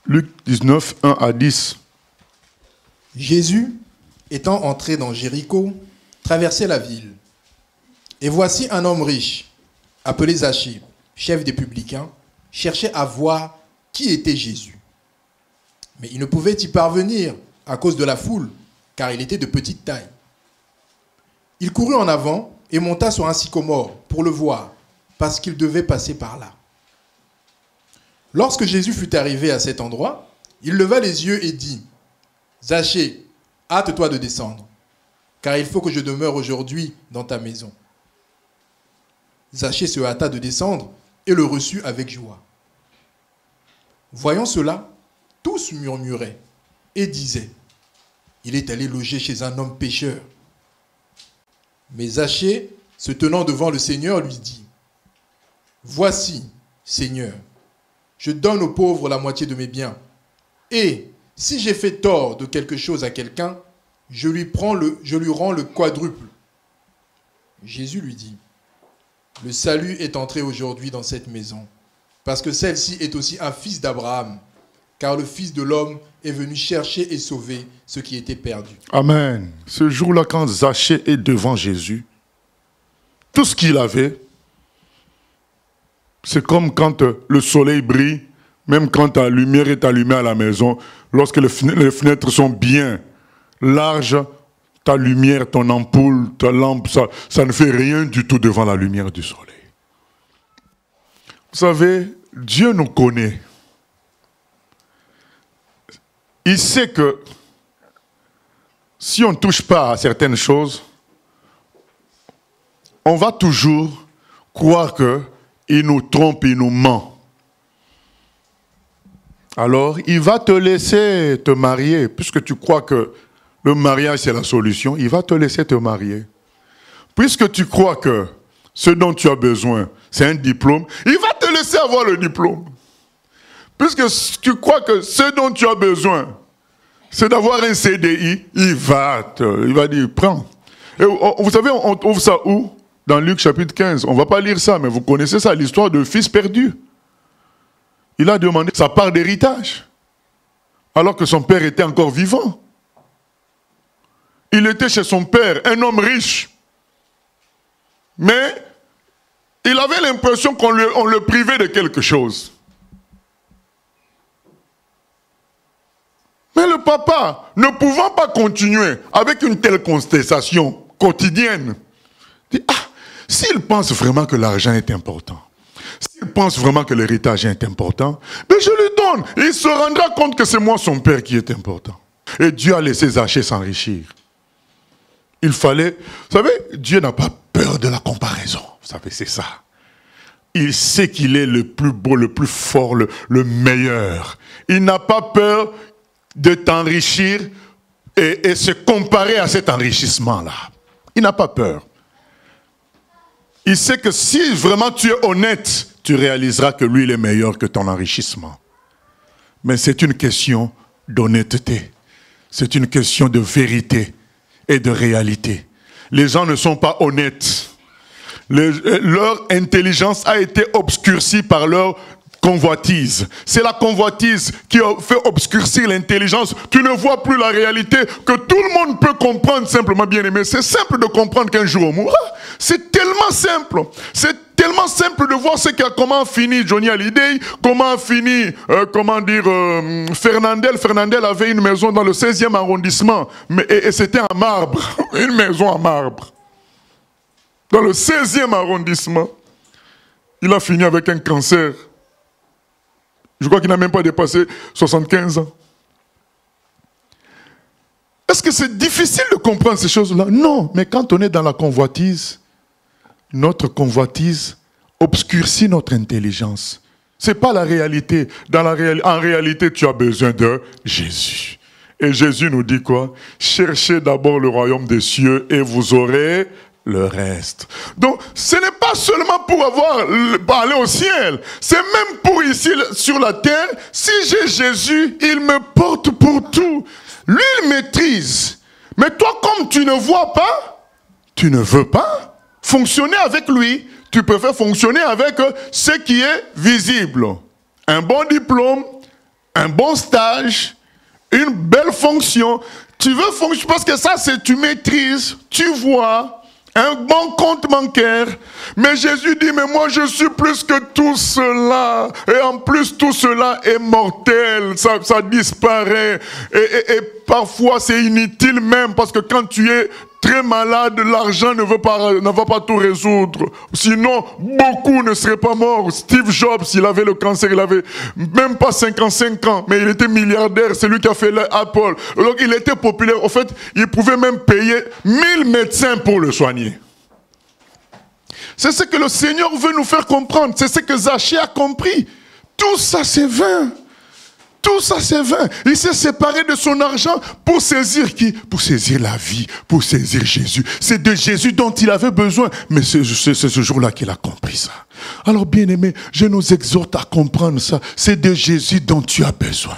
Luc 19, 1 à 10. Jésus, étant entré dans Jéricho, traversait la ville. Et voici un homme riche, appelé Zachée, chef des publicains, cherchait à voir qui était Jésus. Mais il ne pouvait y parvenir à cause de la foule, car il était de petite taille. Il courut en avant et monta sur un sycomore pour le voir, parce qu'il devait passer par là. Lorsque Jésus fut arrivé à cet endroit, il leva les yeux et dit : « Zachée, hâte-toi de descendre, car il faut que je demeure aujourd'hui dans ta maison. » Zachée se hâta de descendre et le reçut avec joie. Voyant cela, tous murmuraient et disaient : « Il est allé loger chez un homme pécheur. » Mais Zachée, se tenant devant le Seigneur, lui dit : « Voici, Seigneur, je donne aux pauvres la moitié de mes biens. Et si j'ai fait tort de quelque chose à quelqu'un, je lui rends le quadruple. » Jésus lui dit : « Le salut est entré aujourd'hui dans cette maison, parce que celle-ci est aussi un fils d'Abraham, car le Fils de l'homme est venu chercher et sauver ce qui était perdu. » Amen. Ce jour-là, quand Zachée est devant Jésus, tout ce qu'il avait, c'est comme quand le soleil brille, même quand ta lumière est allumée à la maison, lorsque les fenêtres sont bien larges, ta lumière, ton ampoule, ta lampe, ça ne fait rien du tout devant la lumière du soleil. Vous savez, Dieu nous connaît. Il sait que si on ne touche pas à certaines choses, on va toujours croire qu'il nous trompe, il nous ment. Alors, il va te laisser te marier, puisque tu crois que le mariage c'est la solution, il va te laisser te marier. Puisque tu crois que ce dont tu as besoin, c'est un diplôme, il va te laisser avoir le diplôme. Puisque tu crois que ce dont tu as besoin, c'est d'avoir un CDI, il va dire, prends. Et vous savez, on trouve ça où? Dans Luc chapitre 15. On ne va pas lire ça, mais vous connaissez ça, l'histoire de fils perdu. Il a demandé sa part d'héritage, alors que son père était encore vivant. Il était chez son père, un homme riche. Mais il avait l'impression qu'on le privait de quelque chose. Mais le papa, ne pouvant pas continuer avec une telle contestation quotidienne, dit, s'il pense vraiment que l'argent est important, s'il pense vraiment que l'héritage est important, ben je lui donne. Il se rendra compte que c'est moi son père qui est important. Et Dieu a laissé Zachée s'enrichir. Il fallait... Vous savez, Dieu n'a pas peur de la comparaison. Vous savez, c'est ça. Il sait qu'il est le plus beau, le plus fort, le meilleur. Il n'a pas peur de t'enrichir et se comparer à cet enrichissement-là. Il n'a pas peur. Il sait que si vraiment tu es honnête, tu réaliseras que lui, il est meilleur que ton enrichissement. Mais c'est une question d'honnêteté. C'est une question de vérité et de réalité. Les gens ne sont pas honnêtes. Leur intelligence a été obscurcie par leur convoitise. C'est la convoitise qui fait obscurcir l'intelligence. Tu ne vois plus la réalité que tout le monde peut comprendre simplement, bien aimé. C'est simple de comprendre qu'un jour on mourra. C'est tellement simple. C'est tellement simple de voir comment a fini Johnny Hallyday, comment a fini, Fernandel. Fernandel avait une maison dans le 16e arrondissement, et c'était en marbre. Une maison en marbre. Dans le 16e arrondissement. Il a fini avec un cancer. Je crois qu'il n'a même pas dépassé 75 ans. Est-ce que c'est difficile de comprendre ces choses-là? Non, mais quand on est dans la convoitise, notre convoitise obscurcit notre intelligence. Ce n'est pas la réalité. En réalité, tu as besoin de Jésus. Et Jésus nous dit quoi? Cherchez d'abord le royaume des cieux et vous aurez le reste. Donc, ce n'est pas seulement pour aller au ciel. C'est même pour ici, sur la terre. Si j'ai Jésus, il me porte pour tout. Lui, il maîtrise. Mais toi, comme tu ne vois pas, tu ne veux pas fonctionner avec lui. Tu préfères fonctionner avec ce qui est visible. Un bon diplôme, un bon stage, une belle fonction. Tu veux fonctionner parce que ça, c'est tu maîtrises, tu vois. Un bon compte bancaire. Mais Jésus dit, mais moi je suis plus que tout cela. Et en plus tout cela est mortel. Ça disparaît. Et parfois c'est inutile même. Parce que quand tu es très malade, l'argent ne va pas tout résoudre. Sinon, beaucoup ne seraient pas morts. Steve Jobs, il avait le cancer, il avait même pas 55 ans. Mais il était milliardaire. C'est lui qui a fait l'Apple. Donc il était populaire. En fait, il pouvait même payer 1000 médecins pour le soigner. C'est ce que le Seigneur veut nous faire comprendre. C'est ce que Zachée a compris. Tout ça, c'est vain. Tout ça, c'est vain. Il s'est séparé de son argent pour saisir qui? Pour saisir la vie, pour saisir Jésus. C'est de Jésus dont il avait besoin. Mais c'est ce jour-là qu'il a compris ça. Alors, bien-aimé, je nous exhorte à comprendre ça. C'est de Jésus dont tu as besoin.